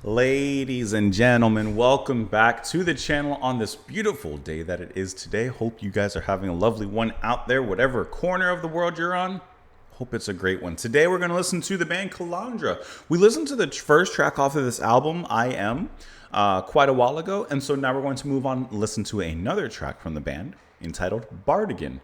Ladies and gentlemen, welcome back to the channel on this beautiful day that it is today. Hope you guys are having a lovely one out there, whatever corner of the world you're on. Hope it's a great one. Today we're going to listen to the band Kalandra. We listened to the first track off of this album, I Am, quite a while ago. And so now we're going to move on and listen to another track from the band entitled Bardaginn.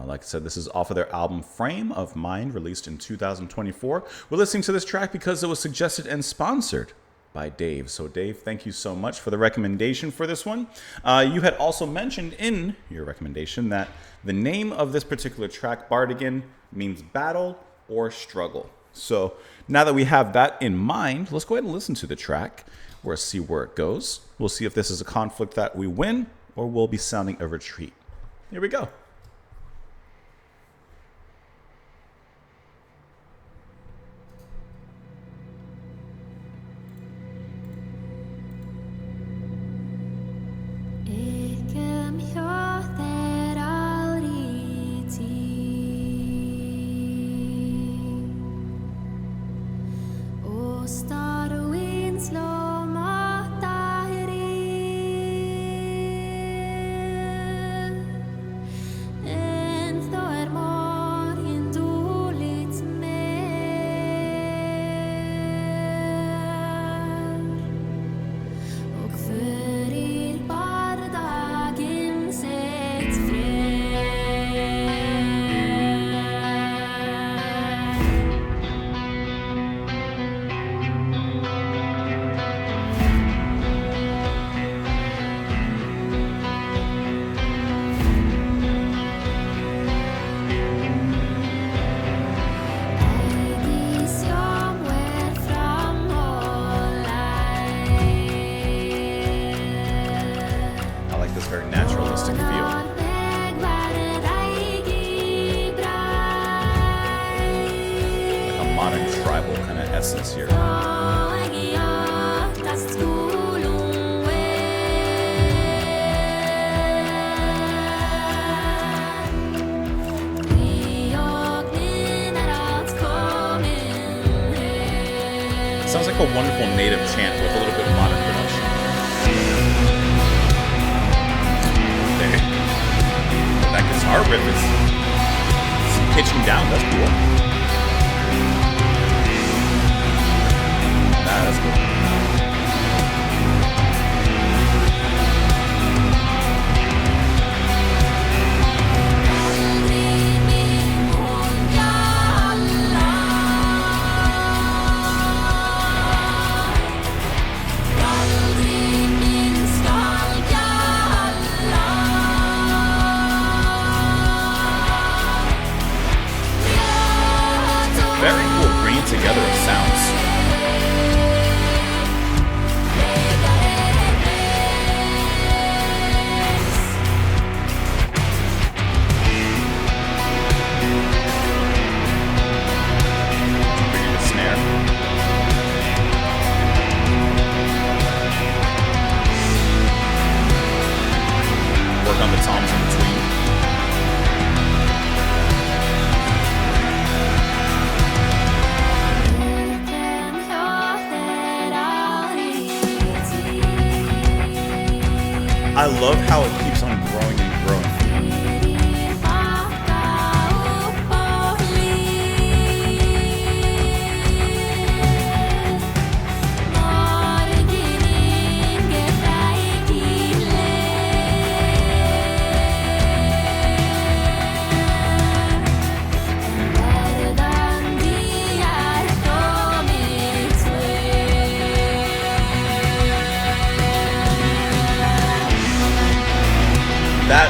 Like I said, this is off of their album Frame of Mind, released in 2024. We're listening to this track because it was suggested and sponsored by Dave. So Dave, thank you so much for the recommendation for this one. You had also mentioned in your recommendation that the name of this particular track, Bardaginn, means battle or struggle. So now that we have that in mind, let's go ahead and listen to the track. We'll see where it goes. We'll see if this is a conflict that we win or we'll be sounding a retreat. Here we go. Very naturalistic feel. Like a modern tribal kind of essence here. Sounds like a wonderful native chant with a little bit of modern production. That guitar riff is pitching down. That's cool. That's cool. Very cool bringing together of sounds. Bringing the snare. Work on the toms in between. I love how it keeps on growing and growing.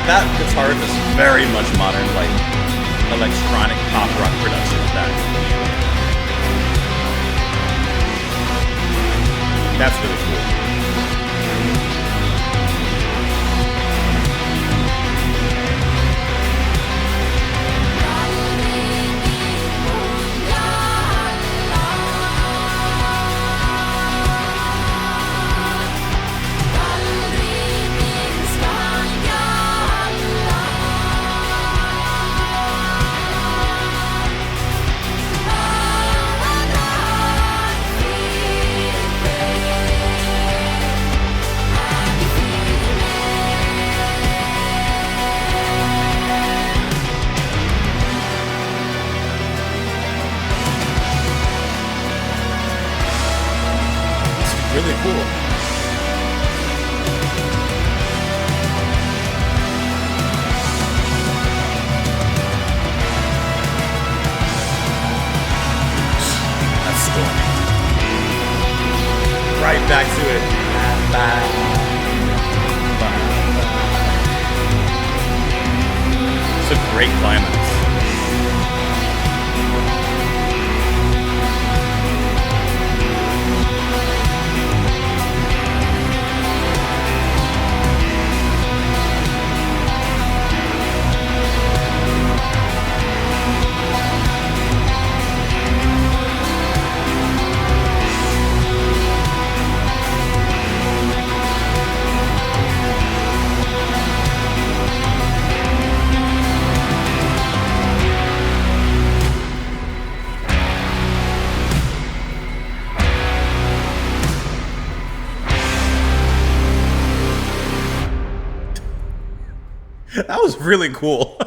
That guitar riff is very much modern, like electronic pop rock production. That's really cool. really cool. That's stormy. Right back to it. It's a great climax. That was really cool.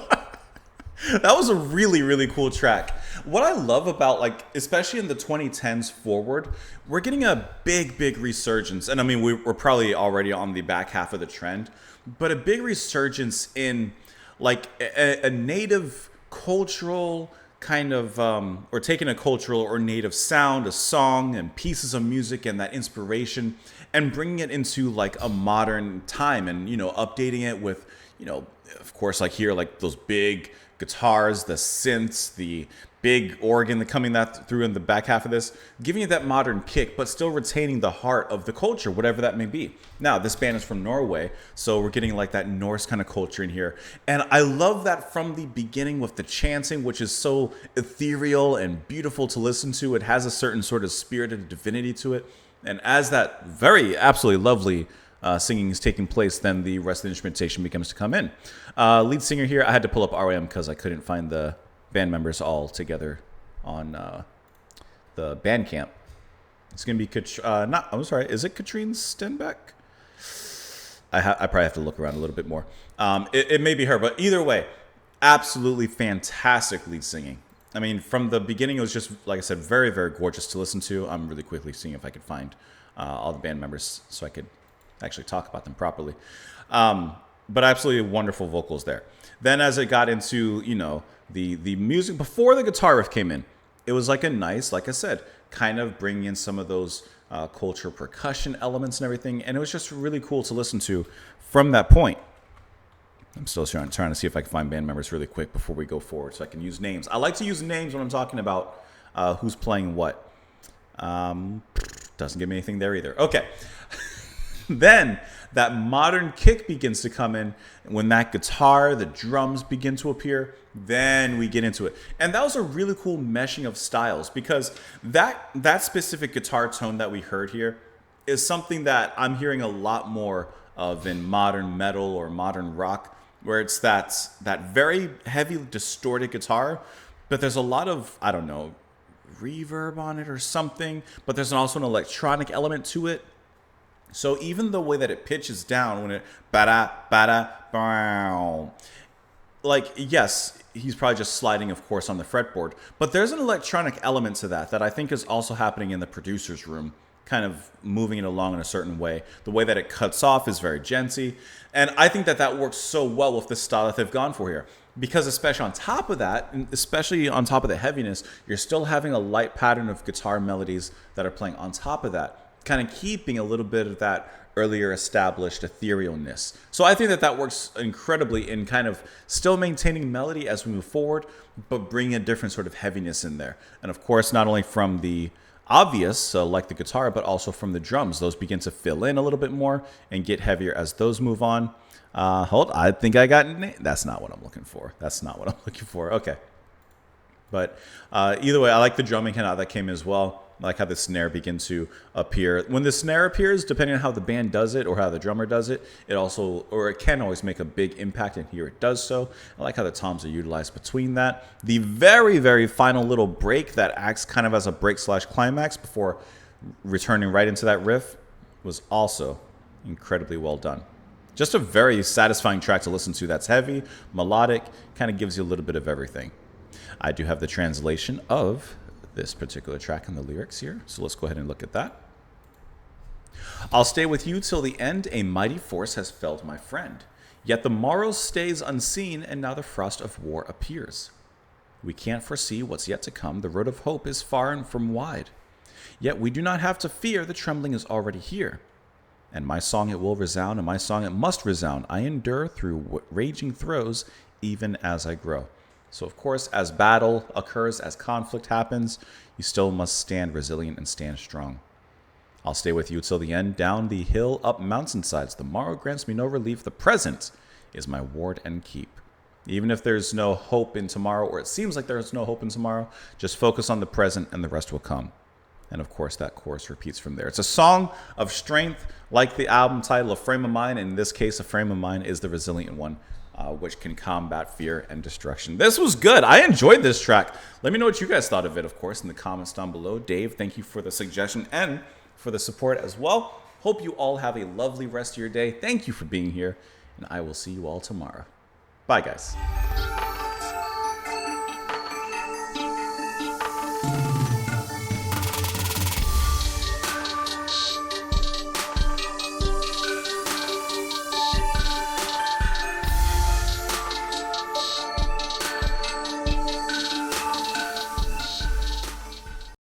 That was a really, really cool track. What I love about, like, especially in the 2010s forward, we're getting a big, big resurgence. And I mean, we're probably already on the back half of the trend, but a big resurgence in like a native cultural kind of, or taking a cultural or native sound, a song and pieces of music and that inspiration and bringing it into like a modern time and, you know, updating it with, you know, of course, like here, like those big guitars, the synths, the big organ that coming that through in the back half of this, giving you that modern kick, but still retaining the heart of the culture, whatever that may be. Now, this band is from Norway, so we're getting like that Norse kind of culture in here. And I love that from the beginning with the chanting, which is so ethereal and beautiful to listen to. It has a certain sort of spirited divinity to it. And as that very absolutely lovely singing is taking place, then the rest of the instrumentation begins to come in. Lead singer here, I had to pull up ROM because I couldn't find the band members all together on the Bandcamp. It's going to be, I'm sorry, is it Katrine Stenbeck? I probably have to look around a little bit more. It may be her, but either way, absolutely fantastic lead singing. I mean, from the beginning, it was just, like I said, very, very gorgeous to listen to. I'm really quickly seeing if I could find all the band members so I could actually talk about them properly. But absolutely wonderful vocals there. Then as it got into, you know, the music, before the guitar riff came in, it was like a nice, like I said, kind of bringing in some of those cultural percussion elements and everything. And it was just really cool to listen to from that point. I'm still trying to see if I can find band members really quick before we go forward so I can use names. I like to use names when I'm talking about who's playing what. Doesn't give me anything there either. Okay. Then that modern kick begins to come in. When that guitar, the drums begin to appear, then we get into it. And that was a really cool meshing of styles because that specific guitar tone that we heard here is something that I'm hearing a lot more of in modern metal or modern rock, where it's that very heavy distorted guitar, but there's a lot of, I don't know, reverb on it or something, but there's also an electronic element to it. So even the way that it pitches down when it ba-da, ba-da, bow, like, yes, he's probably just sliding, of course, on the fretboard, but there's an electronic element to that I think is also happening in the producer's room, kind of moving it along in a certain way. The way that it cuts off is very djenty, and I think that works so well with the style that they've gone for here. Because especially on top of that, and especially on top of the heaviness, you're still having a light pattern of guitar melodies that are playing on top of that, kind of keeping a little bit of that earlier established etherealness. So I think that works incredibly in kind of still maintaining melody as we move forward, but bringing a different sort of heaviness in there. And of course, not only from the obvious, like the guitar, but also from the drums. Those begin to fill in a little bit more and get heavier as those move on. I think I got that's not what I'm looking for. That's not what I'm looking for. Okay. But either way, I like the drumming and how that came in as well. I like how the snare begins to appear. When the snare appears, depending on how the band does it or how the drummer does it, it can always make a big impact, and here it does so. I like how the toms are utilized between that. The very, very final little break that acts kind of as a break/climax before returning right into that riff was also incredibly well done. Just a very satisfying track to listen to that's heavy, melodic, kind of gives you a little bit of everything. I do have the translation of this particular track and the lyrics here, so let's go ahead and look at that. I'll stay with you till the end. A mighty force has felled my friend. Yet the morrow stays unseen, and now the frost of war appears. We can't foresee what's yet to come. The road of hope is far and from wide. Yet we do not have to fear. The trembling is already here. And my song it will resound, and my song it must resound. I endure through raging throes, even as I grow. So, of course, as battle occurs, as conflict happens, you still must stand resilient and stand strong. I'll stay with you till the end, down the hill, up mountainsides. The morrow grants me no relief. The present is my ward and keep. Even if there's no hope in tomorrow, or it seems like there's no hope in tomorrow, just focus on the present and the rest will come. And of course, that chorus repeats from there. It's a song of strength, like the album title, A Frame of Mind. In this case, A Frame of Mind is the resilient one, which can combat fear and destruction. This was good. I enjoyed this track. Let me know what you guys thought of it, of course, in the comments down below. Dave, thank you for the suggestion and for the support as well. Hope you all have a lovely rest of your day. Thank you for being here, and I will see you all tomorrow. Bye, guys.